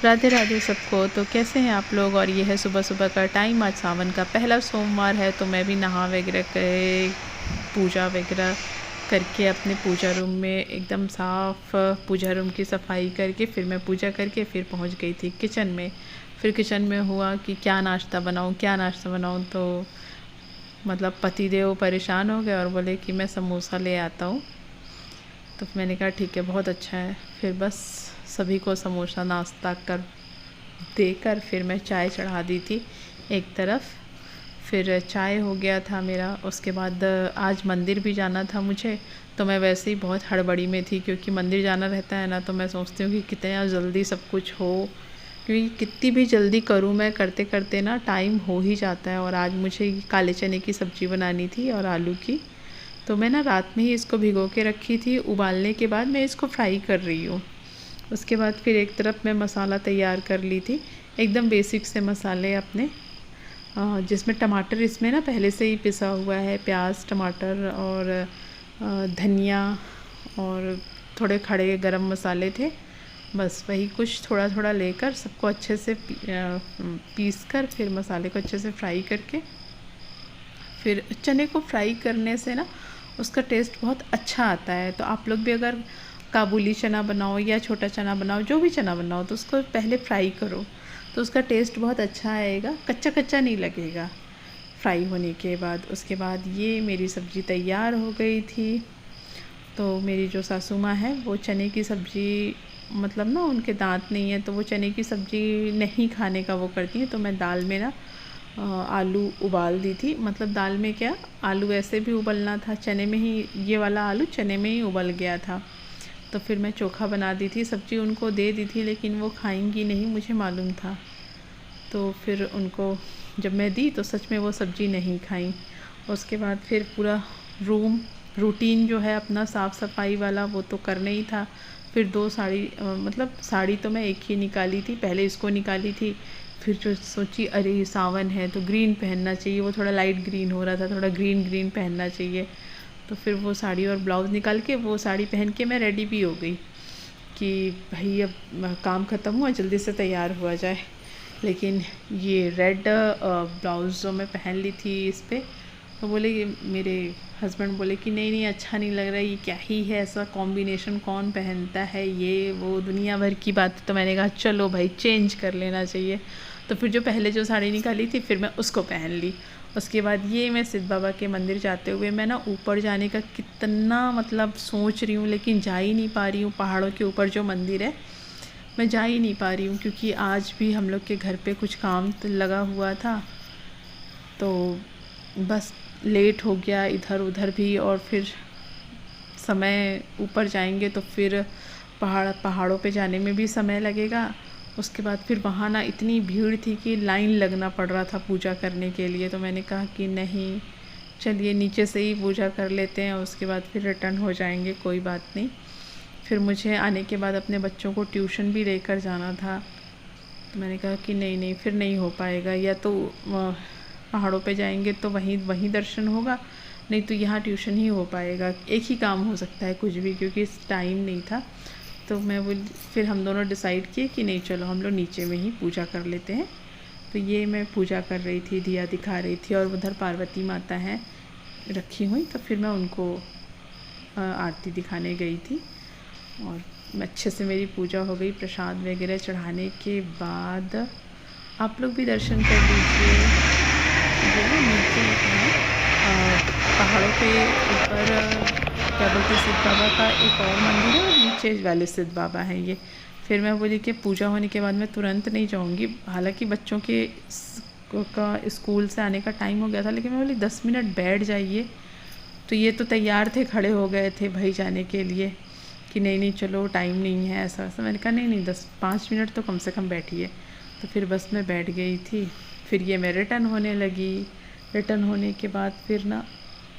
राधे राधे सबको। तो कैसे हैं आप लोग। और ये है सुबह सुबह का टाइम। आज सावन का पहला सोमवार है, तो मैं भी नहा वगैरह के पूजा वगैरह करके अपने पूजा रूम में एकदम साफ़ पूजा रूम की सफाई करके फिर मैं पूजा करके फिर पहुंच गई थी किचन में। फिर किचन में हुआ कि क्या नाश्ता बनाऊं क्या नाश्ता बनाऊं। तो मतलब पतिदेव परेशान हो गए और बोले कि मैं समोसा ले आता हूँ। तो मैंने कहा ठीक है, बहुत अच्छा है। फिर बस सभी को समोसा नाश्ता कर देकर फिर मैं चाय चढ़ा दी थी एक तरफ। फिर चाय हो गया था मेरा। उसके बाद आज मंदिर भी जाना था मुझे, तो मैं वैसे ही बहुत हड़बड़ी में थी, क्योंकि मंदिर जाना रहता है ना, तो मैं सोचती हूँ कि कितना जल्दी सब कुछ हो, क्योंकि कितनी भी जल्दी करूँ मैं करते करते ना टाइम हो ही जाता है। और आज मुझे काले चने की सब्ज़ी बनानी थी और आलू की। तो मैं ना रात में ही इसको भिगो के रखी थी। उबालने के बाद मैं इसको फ्राई कर रही हूँ। उसके बाद फिर एक तरफ मैं मसाला तैयार कर ली थी, एकदम बेसिक से मसाले अपने, जिसमें टमाटर इसमें ना पहले से ही पिसा हुआ है, प्याज टमाटर और धनिया और थोड़े खड़े गरम मसाले थे। बस वही कुछ थोड़ा थोड़ा लेकर सबको अच्छे से पीस कर फिर मसाले को अच्छे से फ्राई करके फिर चने को फ्राई करने से ना उसका टेस्ट बहुत अच्छा आता है। तो आप लोग भी अगर काबुली चना बनाओ या छोटा चना बनाओ, जो भी चना बनाओ, तो उसको पहले फ्राई करो, तो उसका टेस्ट बहुत अच्छा आएगा, कच्चा कच्चा नहीं लगेगा फ्राई होने के बाद। उसके बाद ये मेरी सब्ज़ी तैयार हो गई थी। तो मेरी जो सासू माँ है वो चने की सब्ज़ी, मतलब ना उनके दांत नहीं है, तो वो चने की सब्ज़ी नहीं खाने का वो करती हैं। तो मैं दाल में ना आलू उबाल दी थी। मतलब दाल में क्या, आलू ऐसे भी उबलना था, चने में ही, ये वाला आलू चने में ही उबल गया था। तो फिर मैं चोखा बना दी थी, सब्ज़ी उनको दे दी थी, लेकिन वो खाएंगी नहीं, मुझे मालूम था। तो फिर उनको जब मैं दी तो सच में वो सब्ज़ी नहीं खाई। उसके बाद फिर पूरा रूटीन जो है अपना साफ़ सफाई वाला वो तो करना ही था। फिर दो साड़ी, मतलब साड़ी तो मैं एक ही निकाली थी, पहले इसको निकाली थी। फिर जो सोची अरे सावन है तो ग्रीन पहनना चाहिए, वो थोड़ा लाइट ग्रीन हो रहा था, थोड़ा ग्रीन ग्रीन पहनना चाहिए। तो फिर वो साड़ी और ब्लाउज़ निकाल के वो साड़ी पहन के मैं रेडी भी हो गई कि भाई अब काम ख़त्म हुआ, जल्दी से तैयार हुआ जाए। लेकिन ये रेड ब्लाउज़ जो मैं पहन ली थी इस पर, तो बोले, मेरे हस्बैंड बोले कि नहीं नहीं अच्छा नहीं लग रहा है, ये क्या ही है, ऐसा कॉम्बिनेशन कौन पहनता है, ये वो दुनिया भर की बात। तो मैंने कहा चलो भाई चेंज कर लेना चाहिए। तो फिर जो पहले जो साड़ी निकाली थी फिर मैं उसको पहन ली। उसके बाद ये मैं सिद्ध बाबा के मंदिर जाते हुए मैं ना ऊपर जाने का कितना मतलब सोच रही हूँ, लेकिन जा ही नहीं पा रही हूँ। पहाड़ों के ऊपर जो मंदिर है मैं जा ही नहीं पा रही हूँ, क्योंकि आज भी हम लोग के घर पे कुछ काम लगा हुआ था, तो बस लेट हो गया इधर उधर भी। और फिर समय ऊपर जाएंगे तो फिर पहाड़ों पे जाने में भी समय लगेगा। उसके बाद फिर वहाँ ना इतनी भीड़ थी कि लाइन लगना पड़ रहा था पूजा करने के लिए। तो मैंने कहा कि नहीं, चलिए नीचे से ही पूजा कर लेते हैं, उसके बाद फिर रिटर्न हो जाएंगे, कोई बात नहीं। फिर मुझे आने के बाद अपने बच्चों को ट्यूशन भी लेकर जाना था। तो मैंने कहा कि नहीं नहीं फिर नहीं हो पाएगा, या तो पहाड़ों पे जाएंगे तो वहीं दर्शन होगा, नहीं तो यहाँ ट्यूशन ही हो पाएगा। एक ही काम हो सकता है कुछ भी, क्योंकि टाइम नहीं था। तो फिर हम दोनों डिसाइड किए कि नहीं चलो हम लोग नीचे में ही पूजा कर लेते हैं। तो ये मैं पूजा कर रही थी, दिया दिखा रही थी, और उधर पार्वती माता हैं रखी हुई, तो फिर मैं उनको आरती दिखाने गई थी। और अच्छे से मेरी पूजा हो गई। प्रसाद वगैरह चढ़ाने के बाद आप लोग भी दर्शन कर लीजिए। जो ना नीचे है पहाड़ों पे ऊपर क्या बोलते सिद्ध बाबा का एक और मंदिर है, और नीचे वाले सिद्ध बाबा हैं ये। फिर मैं बोली कि पूजा होने के बाद मैं तुरंत नहीं जाऊंगी, हालांकि बच्चों के का स्कूल से आने का टाइम हो गया था, लेकिन मैं बोली 10 मिनट बैठ जाइए। तो ये तो तैयार थे, खड़े हो गए थे भाई जाने के लिए कि नहीं नहीं चलो टाइम नहीं है, ऐसा ऐसा। मैंने कहा नहीं नहीं 10-5 मिनट तो कम से कम बैठिए। तो फिर बस मैं बैठ गई थी। फिर ये मैं रिटर्न होने लगी। रिटर्न होने के बाद फिर ना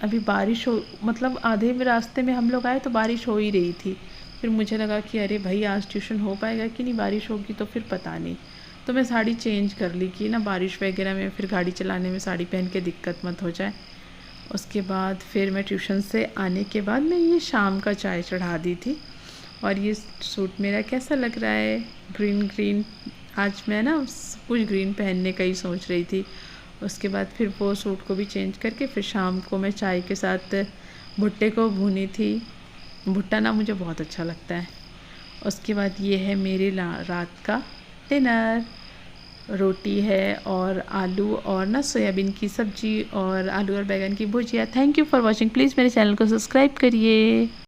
अभी बारिश हो, मतलब आधे में रास्ते में हम लोग आए तो बारिश हो ही रही थी। फिर मुझे लगा कि अरे भाई आज ट्यूशन हो पाएगा कि नहीं, बारिश होगी तो फिर पता नहीं। तो मैं साड़ी चेंज कर ली कि ना बारिश वगैरह में फिर गाड़ी चलाने में साड़ी पहन के दिक्कत मत हो जाए। उसके बाद फिर मैं ट्यूशन से आने के बाद मैं ये शाम का चाय चढ़ा दी थी। और ये सूट मेरा कैसा लग रहा है, ग्रीन ग्रीन। आज मैं ना कुछ ग्रीन पहनने का ही सोच रही थी। उसके बाद फिर वो सूट को भी चेंज करके फिर शाम को मैं चाय के साथ भुट्टे को भूनी थी। भुट्टा ना मुझे बहुत अच्छा लगता है। उसके बाद ये है मेरी रात का डिनर। रोटी है और आलू और ना सोयाबीन की सब्ज़ी और आलू और बैंगन की भुजिया। Thank you for watching. Please मेरे चैनल को सब्सक्राइब करिए।